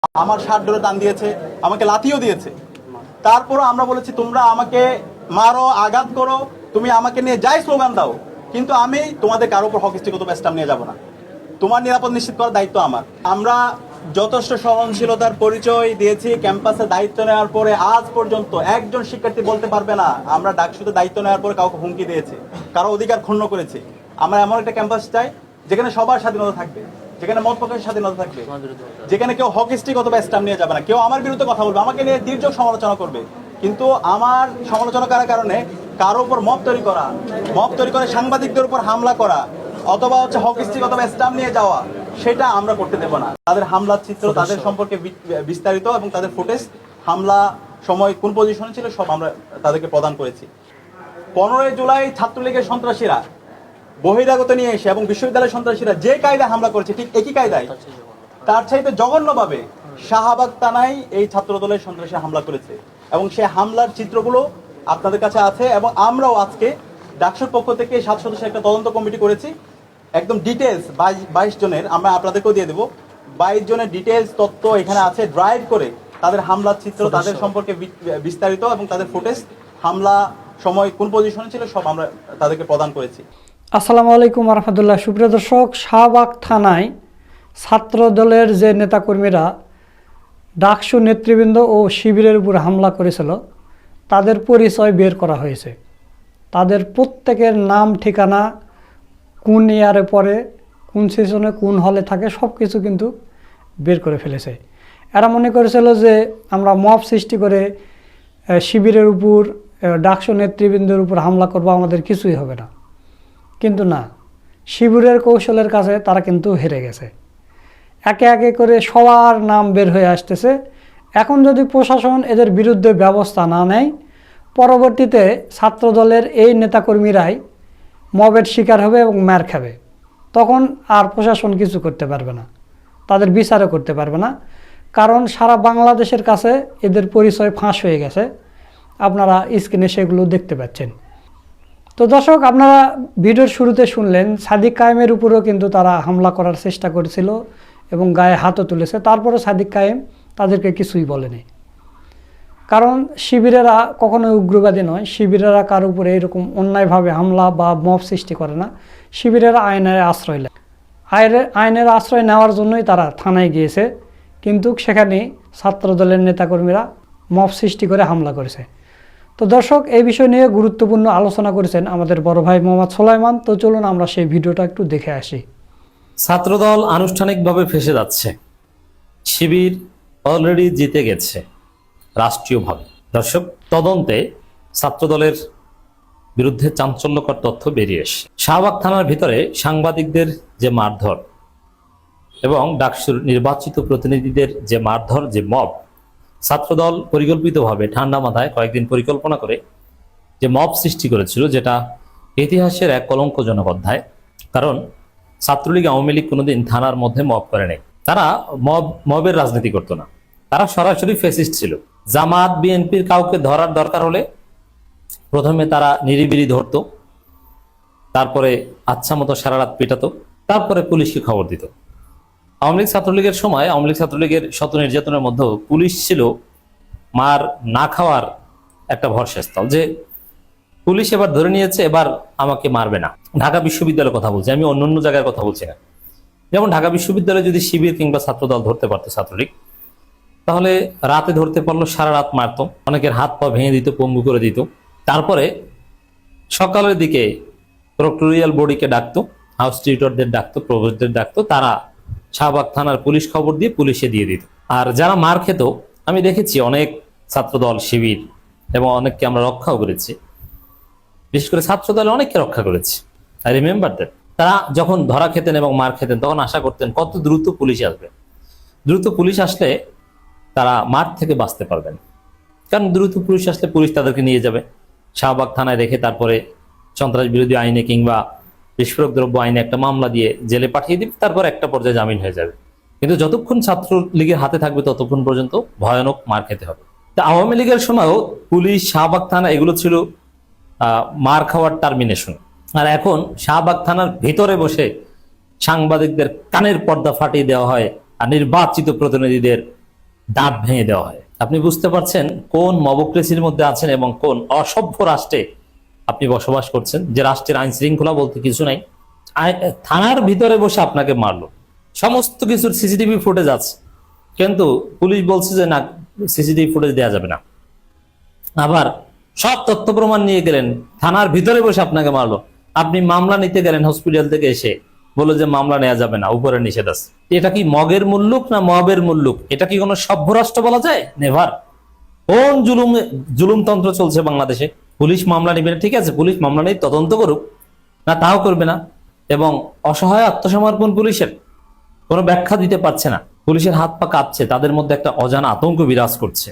আমার শার্ট ধরে টান দিয়েছে, আমাকে লাথিও দিয়েছে। তারপরও আমরা বলেছি তোমরা আমাকে মারো, আঘাত করো, তুমি আমাকে নিয়ে যাই স্লোগান দাও, কিন্তু আমি তোমাদের কারো উপর হকিস্টিগত স্ট্যাম্প নিয়ে যাব না। তোমার নিরাপদ নিশ্চিত করার দায়িত্ব আমার। আমরা যথেষ্ট সহনশীলতার পরিচয় দিয়েছি ক্যাম্পাসে দায়িত্ব নেওয়ার পরে। আজ পর্যন্ত একজন শিক্ষার্থী বলতে পারবে না আমরা ডাকসুতে দায়িত্ব নেওয়ার পরে কাউকে হুমকি দিয়েছে, কারো অধিকার ক্ষুণ্ণ করেছে। আমরা এমন একটা ক্যাম্পাস চাই যেখানে সবার স্বাধীনতা থাকবে, যেখানে মত প্রকাশের স্বাধীনতা থাকবে, যেখানে কেউ হকিস্টিক অথবা স্ট্যাম্প নিয়ে যাবে না। কেউ আমার বিরুদ্ধে কথা বলবে, আমাকে নিয়ে দীর্ঘ সমালোচনা করবে, কিন্তু আমার সমালোচনা করার কারণে কারো উপর মব তৈরি করে সাংবাদিকদের উপর হামলা করা অথবা হকিস্টিক অথবা স্ট্যাম্প নিয়ে যাওয়া, সেটা আমরা করতে দেব না। তাদের হামলার চিত্র, তাদের সম্পর্কে বিস্তারিত এবং তাদের ফুটেজ, হামলা সময় কোন পজিশনে ছিল সব আমরা তাদেরকে প্রদান করেছি। 15 জুলাই ছাত্রলীগের সন্ত্রাসীরা বহিরাগত নিয়ে এসে এবং বিশ্ববিদ্যালয়ের সন্ত্রাসীরা যে কায়দায় হামলা করেছে, ঠিক একই কায়দায় তার চাইতে জঘন্যভাবে শাহবাগ থানায় এই ছাত্র দলের সন্ত্রাসী হামলা করেছে এবং সেই হামলার চিত্রগুলো আপনাদের কাছে আছে। এবং আমরাও আজকে ডাকসুর পক্ষ থেকে 7 সদস্যের একটা তদন্ত কমিটি করেছি, একদম ডিটেলস 22 জনের আমরা আপনাদেরকেও দিয়ে দেবো। 22 জনের ডিটেলস তথ্য এখানে আছে, ড্রাইভ করে তাদের হামলার চিত্র, তাদের সম্পর্কে বিস্তারিত এবং তাদের ফুটেজ, হামলা সময় কোন পজিশনে ছিল সব আমরা তাদেরকে প্রদান করেছি। আসসালামু আলাইকুম রহমতুল্লাহ। সুপ্রিয় দর্শক, শাহবাগ থানায় ছাত্র দলের যে নেতাকর্মীরা ডাকসু নেতৃবৃন্দ ও শিবিরের উপর হামলা করেছিল তাদের পরিচয় বের করা হয়েছে। তাদের প্রত্যেকের নাম, ঠিকানা, কোন ইয়ারে পড়ে, কোন সেশনে কোন হলে থাকে, সব কিছু কিন্তু বের করে ফেলেছে। এরা মনে করেছিল যে আমরা মব সৃষ্টি করে শিবিরের উপর, ডাকসু নেতৃবৃন্দের উপর হামলা করবো, আমাদের কিছুই হবে না। কিন্তু না, শিবিরের কৌশলের কাছে তারা কিন্তু হেরে গেছে। একে একে করে সবার নাম বের হয়ে আসতেছে। এখন যদি প্রশাসন এদের বিরুদ্ধে ব্যবস্থা না নেয়, পরবর্তীতে ছাত্র দলের এই নেতাকর্মীরাই মবের শিকার হবে এবং মার খাবে। তখন আর প্রশাসন কিছু করতে পারবে না, তাদের বিচারও করতে পারবে না, কারণ সারা বাংলাদেশের কাছে এদের পরিচয় ফাঁস হয়ে গেছে। আপনারা স্ক্রিনে সেগুলো দেখতে পাচ্ছেন। তো দর্শক, আপনারা ভিডিওর শুরুতে শুনলেন সাদিক কায়েমের উপরও কিন্তু তারা হামলা করার চেষ্টা করেছিল এবং গায়ে হাতও তুলেছে। তারপরে সাদিক কায়েম তাদেরকে কিছুই বলেনি, কারণ শিবিরেরা কখনোই উগ্রবাদী নয়। শিবিরেরা কার উপরে এরকম অন্যায়ভাবে হামলা বা মব সৃষ্টি করে না। শিবিরেরা আইনের আশ্রয় নেয়, আইনের আশ্রয় নেওয়ার জন্যই তারা থানায় গিয়েছে, কিন্তু সেখানে ছাত্র দলের নেতাকর্মীরা মব সৃষ্টি করে হামলা করেছে। তো দর্শক, এই বিষয় নিয়ে গুরুত্বপূর্ণ আলোচনা করেছেন আমাদের বড় ভাই মোহাম্মদ সোলাইমান। তো চলুন আমরা সেই ভিডিওটা একটু দেখে আসি। ছাত্রদল আনুষ্ঠানিকভাবে ফেঁসে যাচ্ছে, শিবির অলরেডি জিতে গেছে রাষ্ট্রীয়ভাবে। দর্শক, তদন্তে ছাত্রদলের বিরুদ্ধে চাঞ্চল্যকর তথ্য বেরিয়ে এসে শাহবাগ থানার ভিতরে সাংবাদিকদের যে মারধর এবং ডাকসুর নির্বাচিত প্রতিনিধিদের যে মারধর, যে মব, ছাত্রদল পরিকল্পিতভাবে ঠান্ডা মাথায় কয়েকদিন পরিকল্পনা করে যে মব সৃষ্টি করেছিল, যেটা ইতিহাসের এক কলঙ্কজনক অধ্যায়। কারণ ছাত্রলীগ, আওয়ামী লীগ কোনোদিন থানার মধ্যে মব করে নেই। তারা মবের রাজনীতি করতো না, তারা সরাসরি ফ্যাসিস্ট ছিল। জামাত, বিএনপির কাউকে ধরার দরকার হলে প্রথমে তারা নিরিবিলি ধরতো, তারপরে আচ্ছা মতো সারা রাত পেটাতো, তারপরে পুলিশকে খবর দিত। আওয়ামী লীগ ছাত্রলীগের সময়, আওয়ামী লীগ ছাত্রলীগের শত নির্যাতনের মধ্যে পুলিশ ছিল মার না খাওয়ার একটা ভরসাস্থল, যে পুলিশ এবার ধরে নিয়েছে, এবার আমাকে মারবে না। ঢাকা বিশ্ববিদ্যালয়ের কথা বলছি আমি, অন্য জায়গার কথা বলছি না। যেমন ঢাকা বিশ্ববিদ্যালয়ে যদি শিবির কিংবা ছাত্রদল ধরতে পারতো, ছাত্রলীগ, তাহলে রাতে ধরতে পারলো, সারা রাত মারতো, অনেকের হাত পা ভেঙে দিত, পঙ্গু করে দিত। তারপরে সকালের দিকে প্রক্টোরিয়াল বডিকে ডাকতো, হাউস টিউটরদের ডাকতো, প্রভোস্টদের ডাকতো, তারা শাহবাগ থানার পুলিশ খবর দিয়ে পুলিশে দিয়ে দিত। আর যারা মার খেত, আমি দেখেছি অনেক ছাত্রদল, শিবির এবং অনেককে আমরা রক্ষাও করেছি, বিশেষ করে ছাত্রদলে অনেককে রক্ষা করেছি। I remember that. তারা যখন ধরা খেতেন এবং মার খেতেন, তখন আশা করতেন কত দ্রুত পুলিশ আসবে। দ্রুত পুলিশ আসলে তারা মার থেকে বাঁচতে পারবেন, কারণ দ্রুত পুলিশ আসলে পুলিশ তাদেরকে নিয়ে যাবে, শাহবাগ থানায় রেখে তারপরে সন্ত্রাস বিরোধী আইনে কিংবা বিস্ফোরক দ্রব্য আইনে একটা মামলা দিয়ে জেলে পাঠিয়ে দিবে, তারপর একটা পর্যায়ে জামিন হয়ে যাবে। কিন্তু যতক্ষণ ছাত্রলীগের হাতে থাকবে ততক্ষণ পর্যন্ত ভয়ানক মার খেতে হবে। তা আওয়ামী লীগের সময়ও পুলিশ, শাহবাগ থানা এগুলো ছিল মার খাওয়ার টার্মিনেশন। আর এখন শাহবাগ থানার ভিতরে বসে সাংবাদিকদের কানের পর্দা ফাটিয়ে দেওয়া হয়, আর নির্বাচিত প্রতিনিধিদের দাঁত ভেঙে দেওয়া হয়। আপনি বুঝতে পারছেন কোন মবক্রেসির মধ্যে আছেন এবং কোন অসভ্য রাষ্ট্রে আপনি বসবাস করছেন, যে রাষ্ট্রের আইন শৃঙ্খলা বলতে কিছু নাই। থানার ভিতরে বসে আপনাকে মারলো, সমস্ত কিছুর সিসিটিভি ফুটেজ আছে, কিন্তু পুলিশ বলছে যে না, সিসিটিভি ফুটেজ দেওয়া যাবে না। আবার সব তথ্য প্রমাণ নিয়ে গেলেন, থানার ভিতরে বসে আপনাকে মারলো। আপনি মামলা নিতে গেলেন হসপিটাল থেকে এসে, বললো যে মামলা নেওয়া যাবে না, উপরে নিষেধ আছে। এটা কি মগের মুল্লুক না মবের মুল্লুক? এটা কি কোনো সভ্য রাষ্ট্র বলা যায়? নেভার। কোন জুলুমতন্ত্র চলছে বাংলাদেশে? পুলিশ মামলা নেবে না, ঠিক আছে, পুলিশ মামলা নেই, তদন্ত করুক না, তাও করবে না। এবং অসহায় আত্মসমর্পণ পুলিশের, কোনো ব্যাখ্যা দিতে পারছে না, পুলিশের হাত পা কাঁপছে, তাদের মধ্যে একটা অজানা আতঙ্ক বিরাজ করছে।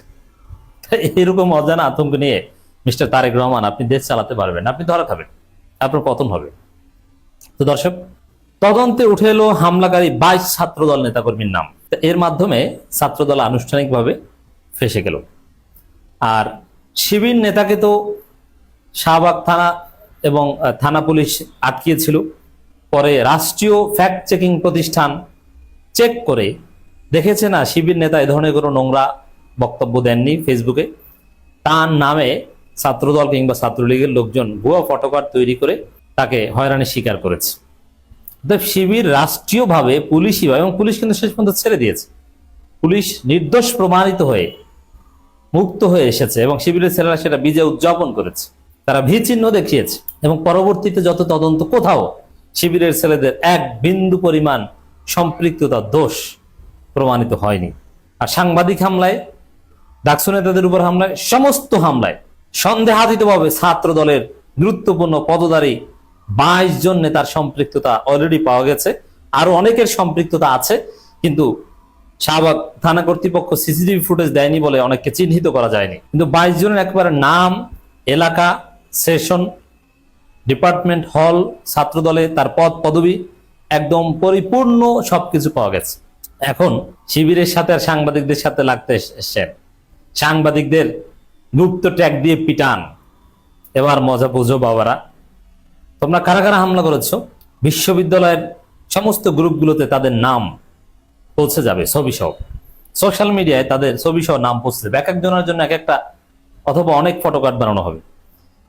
এরকম অজানা আতঙ্ক নিয়ে মিস্টার তারেক রহমান আপনি দেশ চালাতে পারবেন, আপনি ধরা খাবেন, আপনার পতন হবে। তো দর্শক, তদন্তে উঠে এলো হামলাকারী 22 ছাত্রদল নেতাকর্মীর নাম। এর মাধ্যমে ছাত্রদল আনুষ্ঠানিকভাবে ফেঁসে গেল। আর শিবির নেতাকে তো শাহবাগ থানা এবং থানা পুলিশ আটকিয়েছিল। পরে রাষ্ট্রীয় ফ্যাক্ট চেকিং প্রতিষ্ঠান চেক করে দেখেছে না, শিবির নেতা এ ধরনের কোনো নোংরা বক্তব্য দেননি ফেসবুকে। তার নামে ছাত্রদল কিংবা ছাত্রলীগের লোকজন ভুয়া ফটোকার্ড তৈরি করে তাকে হয়রানির শিকার করেছে। শিবির রাষ্ট্রীয়ভাবে, পুলিশিভাবে, এবং পুলিশ কিন্তু শেষ পর্যন্ত ছেড়ে দিয়েছে, পুলিশ নির্দোষ প্রমাণিত হয়ে মুক্ত হয়ে এসেছে এবং শিবিরের ছেলেরা সেটা বিজয় উদযাপন করেছে, তারা ভি চিহ্ন দেখিয়েছে। এবং পরবর্তীতে যত তদন্ত, কোথাও শিবিরের ছেলেদের এক বিন্দু পরিমাণ সম্পৃক্ততা, দোষ প্রমাণিত হয়নি। আর সাংবাদিক হামলায়, ডাকসু নেতাদের উপর হামলায়, সমস্ত হামলায় সন্দেহাতীতভাবে ছাত্র দলের গুরুত্বপূর্ণ পদধারী 22 জন নেতার সম্পৃক্ততা অলরেডি পাওয়া গেছে। আরো অনেকের সম্পৃক্ততা আছে, কিন্তু শাহবাগ থানা কর্তৃপক্ষ সিসিটিভি ফুটেজ দেয়নি বলে অনেককে চিহ্নিত করা যায়নি। কিন্তু 22 জনের একবারে নাম, এলাকা, সেশন, ডিপার্টমেন্ট, হল, ছাত্রদলে তার পদ পদবি একদম পরিপূর্ণ সবকিছু পাওয়া গেছে। এখন শিবিরের সাথে আর সাংবাদিকদের সাথে লাগতে এসছেন, সাংবাদিকদের গুপ্ত ট্যাগ দিয়ে পিটান। এবার মজা বুঝো বাবারা, তোমরা কারা কারা হামলা করেছো? বিশ্ববিদ্যালয়ের সমস্ত গ্রুপগুলোতে তাদের নাম পৌঁছে যাবে, ছবি সহ। সোশ্যাল মিডিয়ায় তাদের ছবি সহ নাম পৌঁছে যাবে, এক একজনের জন্য এক একটা অথবা অনেক ফটোকার্ড বানানো হবে।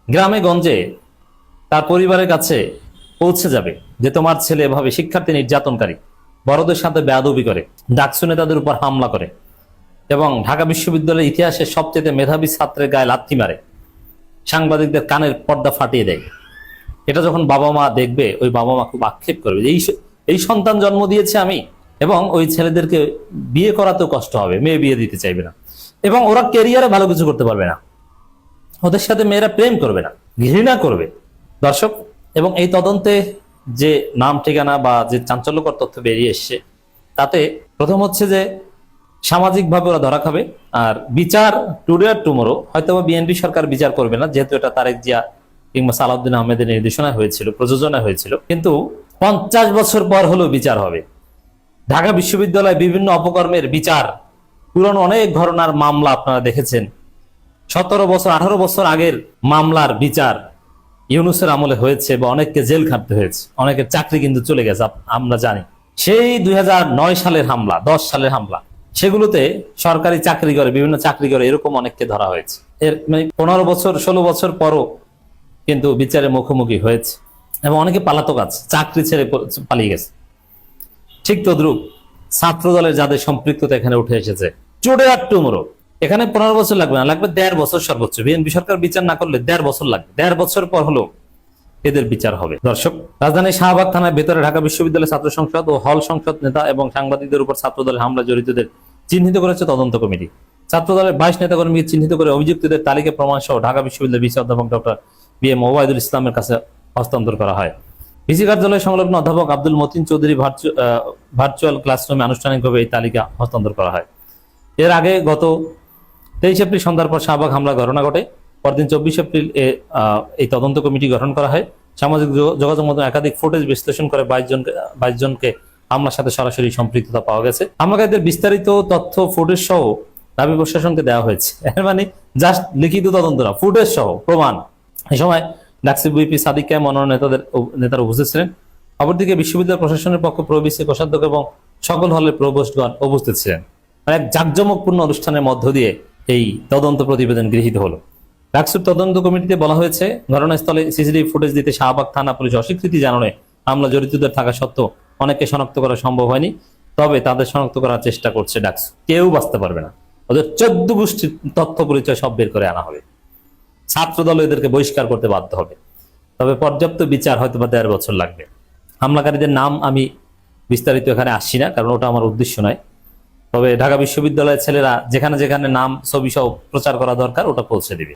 গ্রামে গঞ্জে তার পরিবারের কাছে পৌঁছে যাবে যে তোমার ছেলে এভাবে শিক্ষার্থী নির্যাতনকারী, বড়দের সাথে বেয়াদবি করে, ডাকসু নেতাদের উপর হামলা করে এবং ঢাকা বিশ্ববিদ্যালয়ের ইতিহাসে সবচেয়ে মেধাবী ছাত্রের গায়ে লাথি মারে, সাংবাদিকদের কানের পর্দা ফাটিয়ে দেয়। এটা যখন বাবা মা দেখবে, ওই বাবা মা খুব আক্ষেপ করবে যে এই সন্তান জন্ম দিয়েছে আমি, এবং ওই ছেলেদেরকে বিয়ে করাতেও কষ্ট হবে, মেয়ে বিয়ে দিতে চাইবে না, এবং ওরা ক্যারিয়ারে ভালো কিছু করতে পারবে না, ওদের সাথে মেয়েরা প্রেম করবে না, ঘৃণা করবে। দর্শক, এবং এই তদন্তে যে নাম ঠিকানা বা যে চাঞ্চল্যকর তথ্য বেরিয়ে এসছে, তাতে প্রথম হচ্ছে যে সামাজিকভাবে ওরা ধরা খাবে। আর বিচার টুডে আর টুমোরো, হয়তো বিএনপি সরকার বিচার করবে না, যেহেতু এটা তারেক জিয়া কিংবা সালাউদ্দিন আহমেদের নির্দেশনায় হয়েছিল, প্রযোজনায় হয়েছিল, কিন্তু 50 বছর পর হলেও বিচার হবে। ঢাকা বিশ্ববিদ্যালয়ে বিভিন্ন অপকর্মের বিচার, পুরনো অনেক ঘটনার মামলা আপনারা দেখেছেন, 17 বছর 18 বছর আগের মামলার বিচার ইউনূসের আমলে হয়েছে, বা অনেককে জেল খাটতে হয়েছে, অনেকের চাকরি কিন্তু চলে গেছে, আমরা জানি। সেই 2009 সালের হামলা, 10 সালের হামলা, সেগুলোতে সরকারি চাকরি করে, বিভিন্ন চাকরি করে, এরকম অনেককে ধরা হয়েছে। এর 15 বছর 16 বছর পরও কিন্তু বিচারের মুখোমুখি হয়েছে, এবং অনেকে পালাতক আছে, চাকরি ছেড়ে পালিয়ে গেছে। ঠিক তদ্রুপ ছাত্র দলের যাদের সম্পৃক্ততা এখানে উঠে এসেছে, চোরে আর টুমোরো, এখানে 15 বছর লাগবে না, লাগবে 1.5 বছর সর্বোচ্চ। বিএনপি সরকার বিচার না করলে 1.5 বছর লাগবে, 1.5 বছর পর হলো এদের বিচার হবে। দর্শক, রাজধানী শাহবাগ থানার ভেতরে ঢাকা বিশ্ববিদ্যালয় ছাত্র সংসদ ও হল সংসদ নেতা এবং সাংবাদিকদের উপর ছাত্র দলের হামলা জড়িতদের চিহ্নিত করেছে তদন্ত কমিটি। ছাত্র দলের 22 নেতাকর্মীকে চিহ্নিত করে অভিযুক্তদের তালিকা প্রমাণ সহ ঢাকা বিশ্ববিদ্যালয়ের ভিসি অধ্যাপক ডক্টর বি.এম. ওবায়দুল ইসলামের কাছে হস্তান্তর করা হয়। ভিসি কার্যালয় সংলগ্ন অধ্যাপক আব্দুল মতিন চৌধুরী ভার্চুয়াল ক্লাসরুমে আনুষ্ঠানিকভাবে এই তালিকা হস্তান্তর করা হয়। এর আগে গত 23 এপ্রিল সন্ধ্যার পর শাহবাগ হামলার ঘটনা ঘটে। পরদিন 24 এপ্রিল এই তদন্ত কমিটি গঠন করা হয়। সামাজিক যোগাযোগ মাধ্যমে একাধিক ফুটেজ বিশ্লেষণ করে 22 জনকে হামলার সাথে সরাসরি সম্পৃক্ততা পাওয়া গেছে। হামলাকারীদের বিস্তারিত তথ্য ফুটেজ সহ দাবি প্রশাসনকে দেওয়া হয়েছে। এর মানে জাস্ট লিখিত তদন্ত না, ফুটেজ সহ প্রমাণ। এই সময় ডাকসু বিপি সাদিক কায়েম অন্যান্য নেতারা উপস্থিত ছিলেন। অপরদিকে বিশ্ববিদ্যালয় প্রশাসনের পক্ষে প্রবিসি কোষাধ্যক্ষ এবং সকল হলের প্রভোস্টগণ উপস্থিত ছিলেন। মানে এক জাঁকজমকপূর্ণ অনুষ্ঠানের মধ্য দিয়ে এই তদন্ত প্রতিবেদন গৃহীত হলো। ডাকসুর তদন্ত কমিটিতে বলা হয়েছে, ঘটনাস্থলে সিসিটিভি ফুটেজ দিতে শাহবাগ থানা পুলিশ অস্বীকৃতি জানানোয় মামলা জড়িতদের থাকা সত্ত্বেও অনেককে শনাক্ত করা সম্ভব হয়নি। তবে তাদের শনাক্ত করার চেষ্টা করছে ডাকসু। কেউ বাঁচতে পারবে না, ওদের 14 গোষ্ঠীর তথ্য পরিচয় সব বের করে আনা হবে। ছাত্রদল এদেরকে বহিষ্কার করতে বাধ্য হবে। তবে পর্যাপ্ত বিচার হয়তো বা 1.5 বছর লাগবে। হামলাকারীদের নাম আমি বিস্তারিত এখানে আসছি না, কারণ ওটা আমার উদ্দেশ্য নয়। তবে ঢাকা বিশ্ববিদ্যালয়ের ছেলেরা যেখানে যেখানে নাম ছবি সহ প্রচার করা দরকার ওটা পৌঁছে দিবে।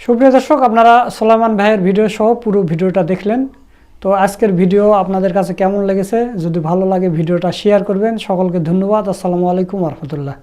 সুপ্রিয় দর্শক, আপনারা সোলাইমান ভাইয়ের ভিডিও সহ পুরো ভিডিওটা দেখলেন। তো আজকের ভিডিও আপনাদের কাছে কেমন লেগেছে? যদি ভালো লাগে ভিডিওটা শেয়ার করবেন। সকলকে ধন্যবাদ। আসসালামু আলাইকুম ওয়া রাহমাতুল্লাহ।